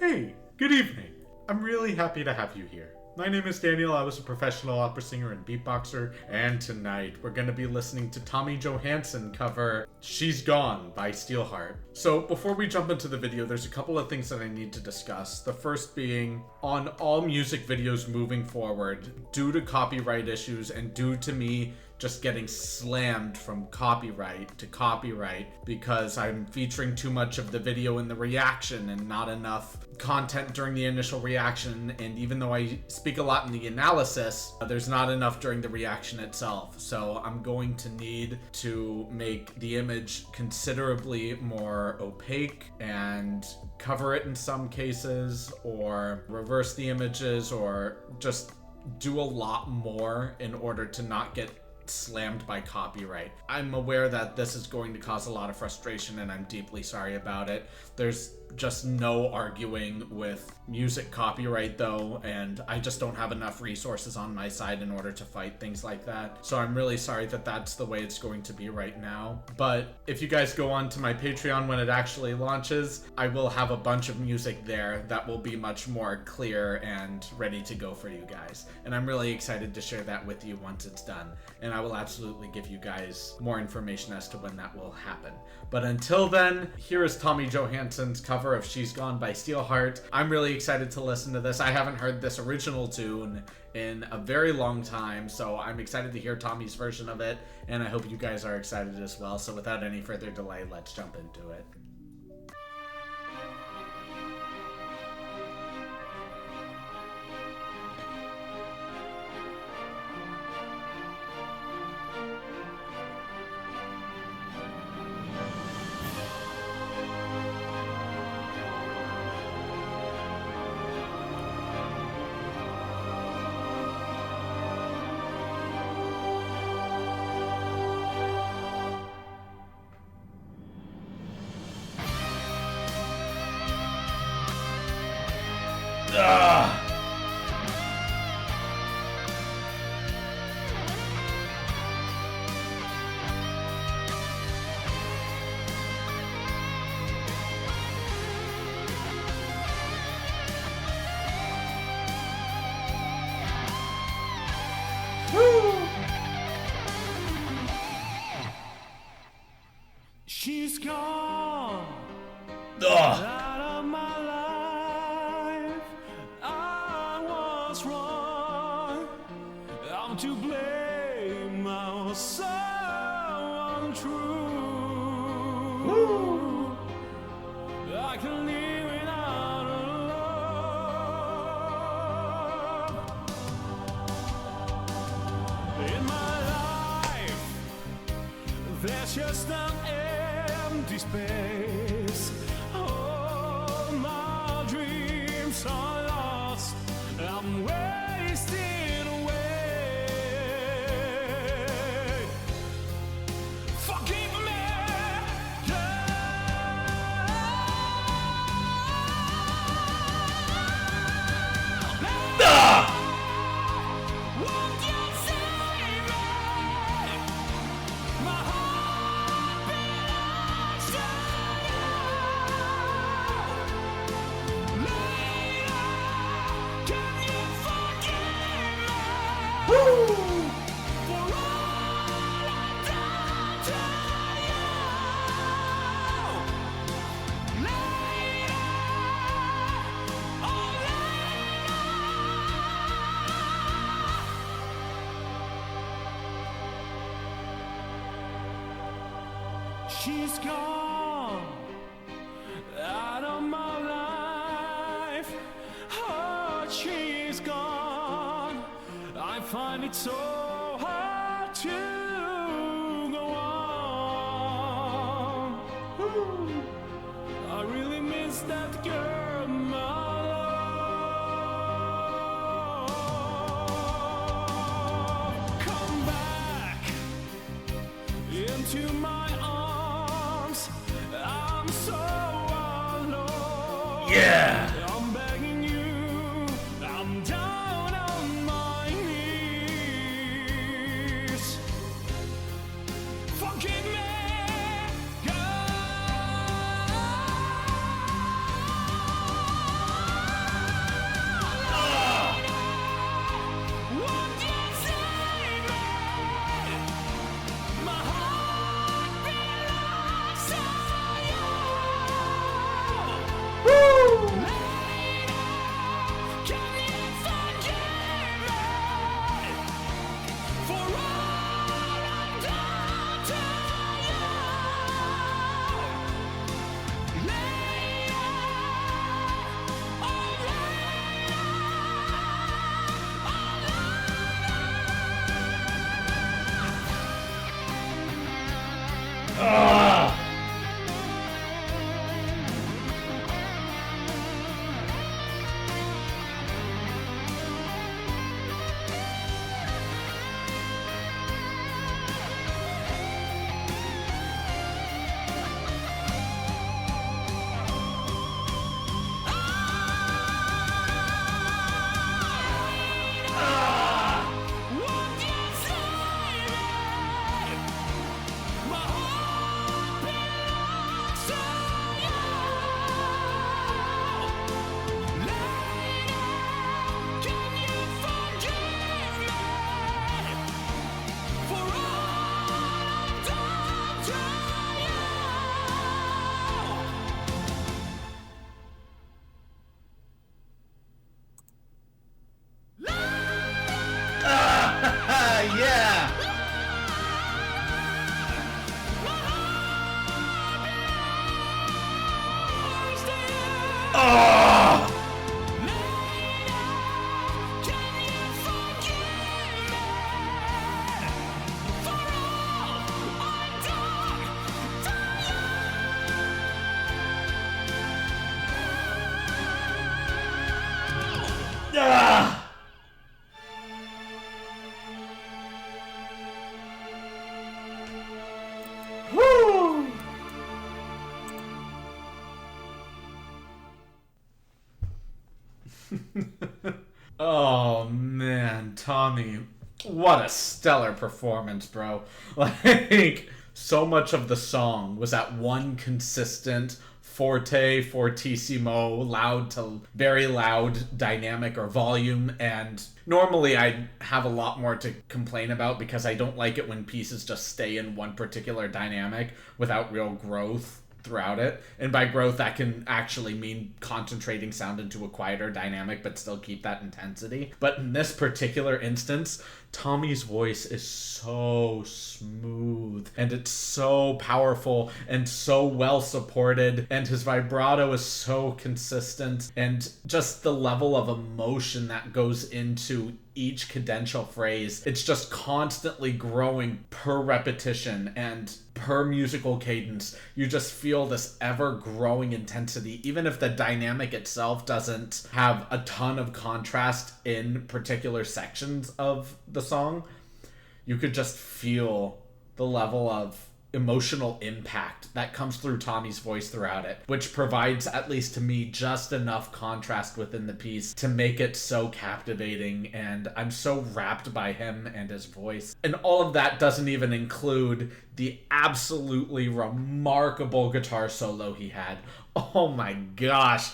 Hey, good evening. I'm really happy to have you here. My name is Daniel. I was a professional opera singer and beatboxer, and tonight we're going to be listening to Tommy Johansson cover She's Gone by Steelheart. So before we jump into the video, there's a couple of things that I need to discuss. The first being, on all music videos moving forward, due to copyright issues and due to me just getting slammed from copyright to copyright because I'm featuring too much of the video in the reaction and not enough content during the initial reaction, and even though I speak a lot in the analysis, there's not enough during the reaction itself. So I'm going to need to make the image considerably more opaque and cover it in some cases, or reverse the images, or just do a lot more in order to not get slammed by copyright. I'm aware that this is going to cause a lot of frustration, and I'm deeply sorry about it. There's just no arguing with music copyright though, and I just don't have enough resources on my side in order to fight things like that. So I'm really sorry that that's the way it's going to be right now. But if you guys go on to my Patreon when it actually launches, I will have a bunch of music there that will be much more clear and ready to go for you guys. And I'm really excited to share that with you once it's done. And I will absolutely give you guys more information as to when that will happen. But until then, here is Tommy Johansson's cover of She's Gone by Steelheart. I'm really excited to listen to this. I haven't heard this original tune in a very long time, so I'm excited to hear Tommy's version of it, and I hope you guys are excited as well. So without any further delay, let's jump into it. She's gone out of my life. I was wrong. I'm to blame. I was so untrue. I can live without a love. In my life, there's just an empty space. All my dreams are lost. I'm wasting away. Forgive me. Won't you save me? My heart belongs to you. Later, can you forgive me for all I've done to you? Later, oh later. She's gone out of my life. Oh, she's gone. I find it so hard to go on. I really miss that girl, my love. Come back into my arms. I'm so alone. Yeah! I'm begging you. I'm down on my knees. Forgive me, God. Oh man, Tommy, what a stellar performance, bro. Like, so much of the song was at one consistent forte, fortissimo, loud to very loud dynamic or volume, and normally I have a lot more to complain about because I don't like it when pieces just stay in one particular dynamic without real growth throughout it. And by growth, that can actually mean concentrating sound into a quieter dynamic but still keep that intensity. But in this particular instance, Tommy's voice is so smooth and it's so powerful and so well supported, and his vibrato is so consistent, and just the level of emotion that goes into each cadential phrase, it's just constantly growing per repetition and per musical cadence. You just feel this ever growing intensity, even if the dynamic itself doesn't have a ton of contrast in particular sections of the song. You could just feel the level of emotional impact that comes through Tommy's voice throughout it, which provides, at least to me, just enough contrast within the piece to make it so captivating, and I'm so wrapped by him and his voice. And all of that doesn't even include the absolutely remarkable guitar solo he had. Oh my gosh.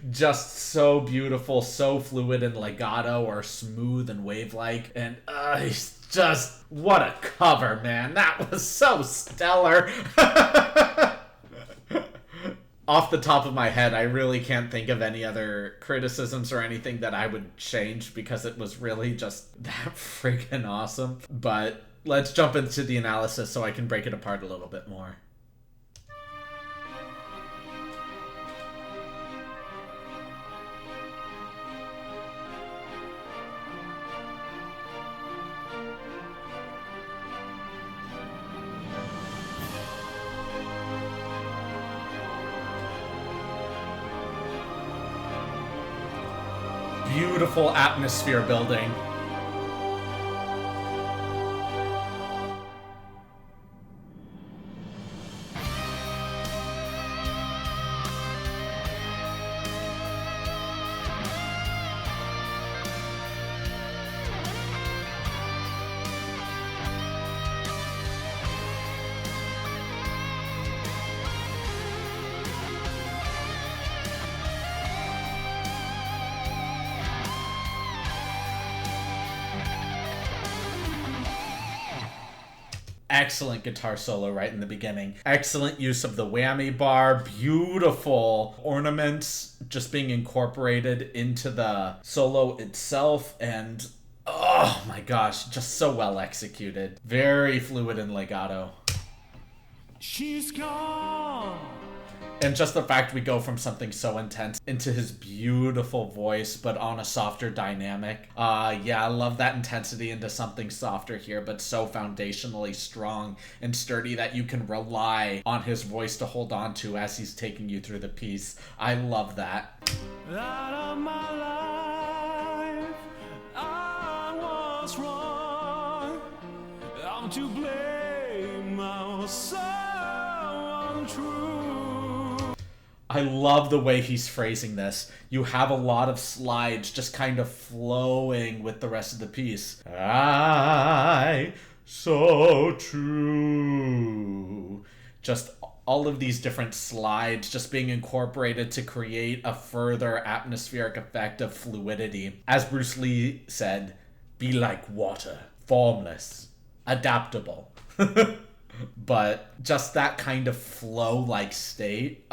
Just so beautiful, so fluid and legato or smooth and wave-like, and he's just, what a cover, man. That was so stellar. Off the top of my head, I really can't think of any other criticisms or anything that I would change because it was really just that freaking awesome. But let's jump into the analysis so I can break it apart a little bit more. Beautiful atmosphere building. Excellent guitar solo right in the beginning. Excellent use of the whammy bar. Beautiful ornaments just being incorporated into the solo itself. And oh my gosh, just so well executed. Very fluid and legato. She's gone. And just the fact we go from something so intense into his beautiful voice, but on a softer dynamic. Yeah, I love that intensity into something softer here, but so foundationally strong and sturdy that you can rely on his voice to hold on to as he's taking you through the piece. I love that. Out of my life, I was wrong. I'm to blame. I was so untrue. I love the way he's phrasing this. You have a lot of slides just kind of flowing with the rest of the piece. I so true. Just all of these different slides just being incorporated to create a further atmospheric effect of fluidity. As Bruce Lee said, be like water, formless, adaptable. But just that kind of flow-like state,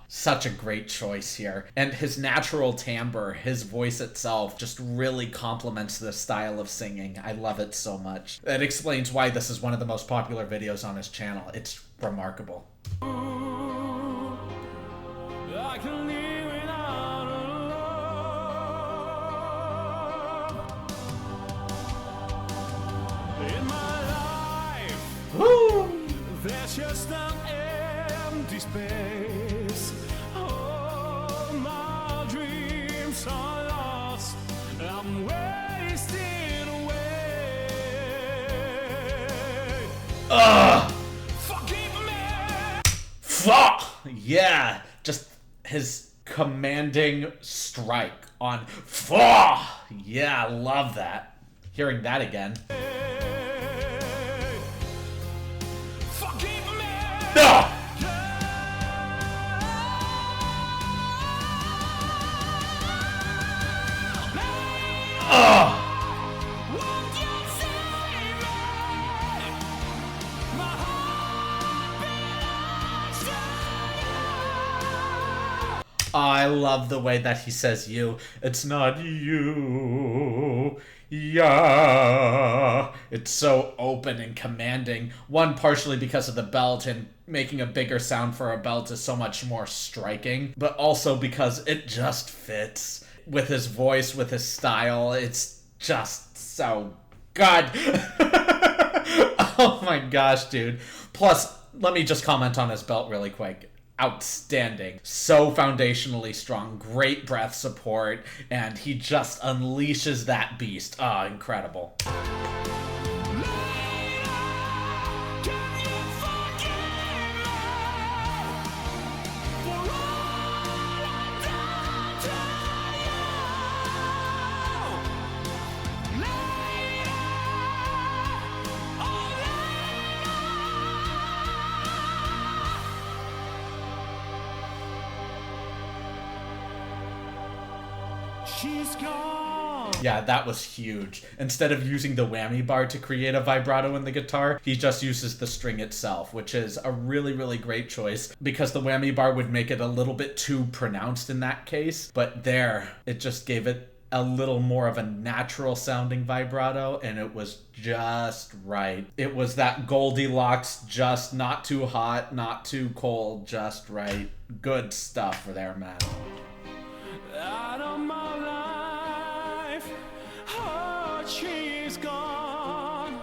such a great choice here. And his natural timbre, his voice itself, just really complements this style of singing. I love it so much. That explains why this is one of the most popular videos on his channel. It's remarkable. I can live without a love. In my life, Woo! there's just an empty space. All my dreams are lost. I'm wasting away. Forgive me. Fuck! Yeah! Just his commanding strike on Fa. Yeah, love that. Hearing that again. Forgive me. No! Oh! Won't you save me? My heart belongs to you. I love the way that he says you. It's not you. Yeah. It's so open and commanding. One, partially because of the belt, and making a bigger sound for a belt is so much more striking, but also because it just fits with his voice, with his style. It's just so good. Oh my gosh, dude. Plus, let me just comment on his belt really quick. Outstanding. So foundationally strong. Great breath support. And he just unleashes that beast. Ah, incredible. She's gone. Yeah, that was huge. Instead of using the whammy bar to create a vibrato in the guitar, he just uses the string itself, which is a really, really great choice because the whammy bar would make it a little bit too pronounced in that case. But there, it just gave it a little more of a natural sounding vibrato, and it was just right. It was that Goldilocks, just not too hot, not too cold, just right. Good stuff for there, man. Out of my life, oh, she's gone.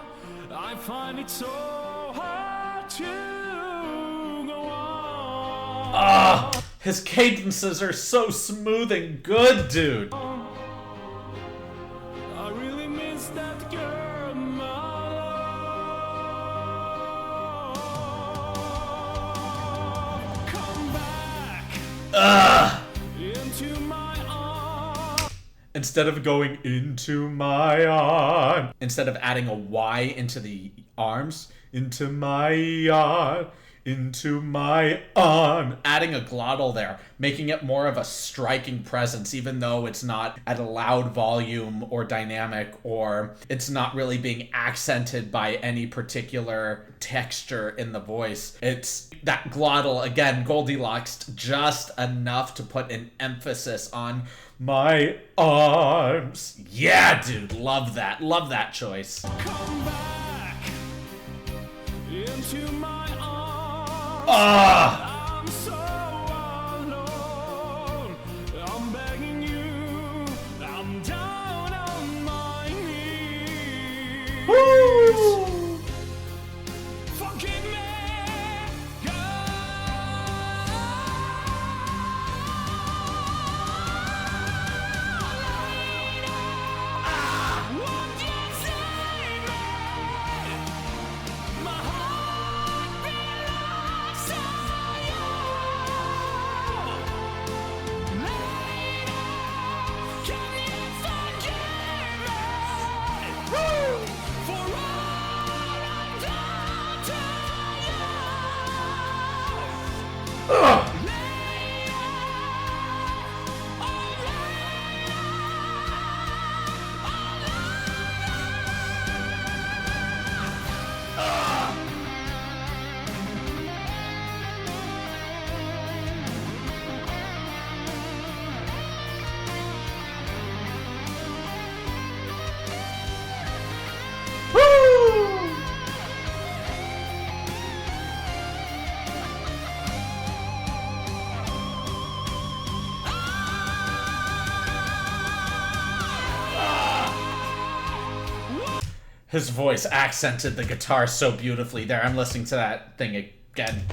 I find it so hard to go on. Ah, his cadences are so smooth and good, dude. I really miss that girl, my love. Come back into my arms. Instead of going into my arm, instead of adding a Y into the arms, into my arm, into my arm, adding a glottal there, making it more of a striking presence, even though it's not at a loud volume or dynamic, or it's not really being accented by any particular texture in the voice. It's that glottal, again, Goldilocks, just enough to put an emphasis on my arms. Yeah, dude, love that. Love that choice. Come back into my arms. Ah! I'm so alone. I'm begging you. I'm down on my knees. Woo! Forgive me, God. Won't you save me? My heart belongs to you. Lady, can you forgive me? For all I've done to you. Ugh! Woo! His voice accented the guitar so beautifully there. I'm listening to that thing again.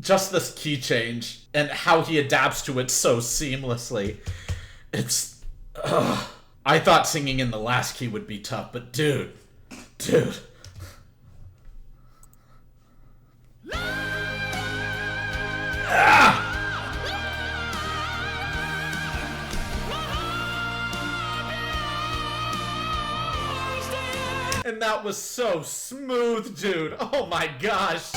just this key change and how he adapts to it so seamlessly. It's... I thought singing in the last key would be tough, but dude. And that was so smooth, dude. Oh my gosh.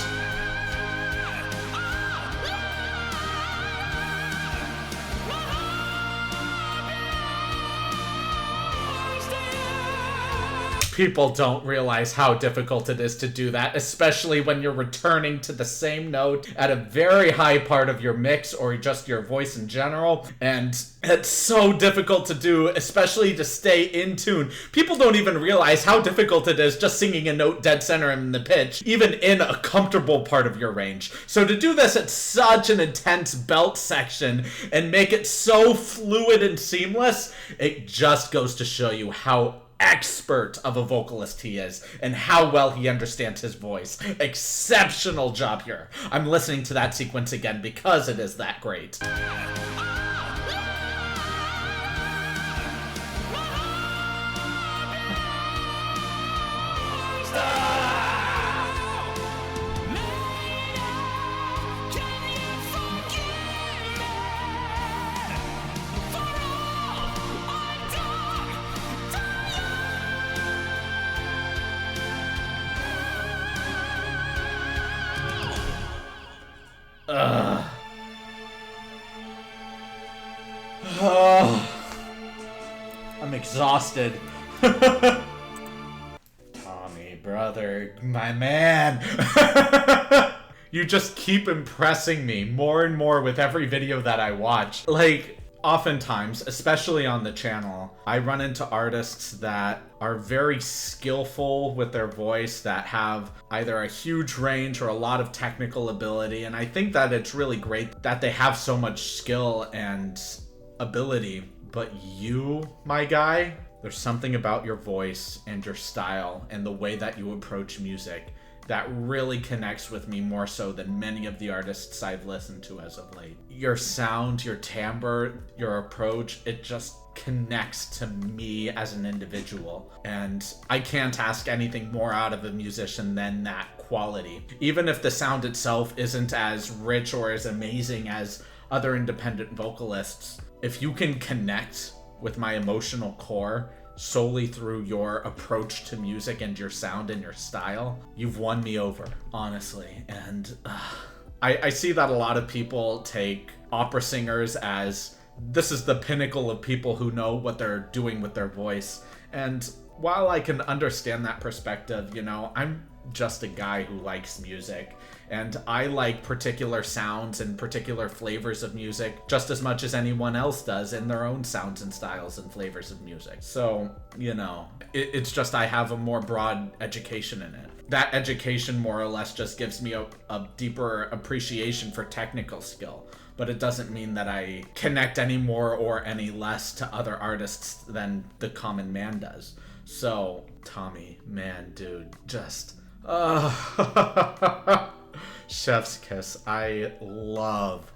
People don't realize how difficult it is to do that, especially when you're returning to the same note at a very high part of your mix or just your voice in general. And it's so difficult to do, especially to stay in tune. People don't even realize how difficult it is just singing a note dead center in the pitch, even in a comfortable part of your range. So to do this at such an intense belt section and make it so fluid and seamless, it just goes to show you how expert of a vocalist he is and how well he understands his voice. Exceptional job here. I'm listening to that sequence again because it is that great. I'm exhausted. Tommy, brother, my man. You just keep impressing me more and more with every video that I watch. Like, oftentimes, especially on the channel, I run into artists that are very skillful with their voice, that have either a huge range or a lot of technical ability, and I think that it's really great that they have so much skill and ability. But you, my guy, there's something about your voice and your style and the way that you approach music that really connects with me more so than many of the artists I've listened to as of late. Your sound, your timbre, your approach, it just connects to me as an individual. And I can't ask anything more out of a musician than that quality. Even if the sound itself isn't as rich or as amazing as other independent vocalists, if you can connect with my emotional core solely through your approach to music and your sound and your style, you've won me over, honestly. And I see that a lot of people take opera singers as this is the pinnacle of people who know what they're doing with their voice. And while I can understand that perspective, you know, I'm just a guy who likes music, and I like particular sounds and particular flavors of music just as much as anyone else does in their own sounds and styles and flavors of music. So, you know, it's just I have a more broad education in it. That education more or less just gives me a deeper appreciation for technical skill, but it doesn't mean that I connect any more or any less to other artists than the common man does. So, Tommy, man, dude, just... chef's kiss. I love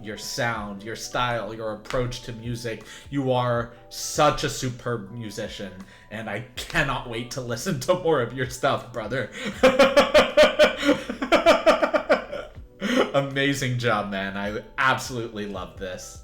your sound, your style, your approach to music. You are such a superb musician, and I cannot wait to listen to more of your stuff, brother. Amazing job, man. I absolutely love this.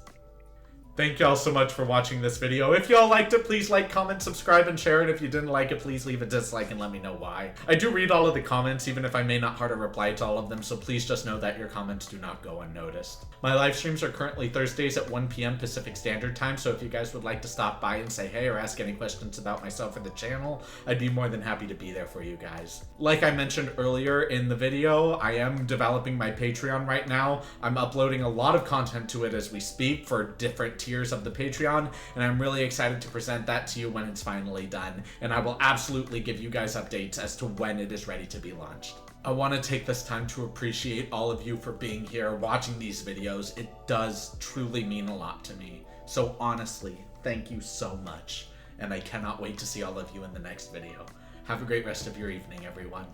Thank y'all so much for watching this video. If y'all liked it, please like, comment, subscribe, and share it. If you didn't like it, please leave a dislike and let me know why. I do read all of the comments, even if I may not heart a reply to all of them, so please just know that your comments do not go unnoticed. My live streams are currently Thursdays at 1 p.m. Pacific Standard Time, so if you guys would like to stop by and say hey or ask any questions about myself or the channel, I'd be more than happy to be there for you guys. Like I mentioned earlier in the video, I am developing my Patreon right now. I'm uploading a lot of content to it as we speak for different tiers of the Patreon, and I'm really excited to present that to you when it's finally done, and I will absolutely give you guys updates as to when it is ready to be launched. I want to take this time to appreciate all of you for being here, watching these videos. It does truly mean a lot to me. So honestly, thank you so much, and I cannot wait to see all of you in the next video. Have a great rest of your evening, everyone.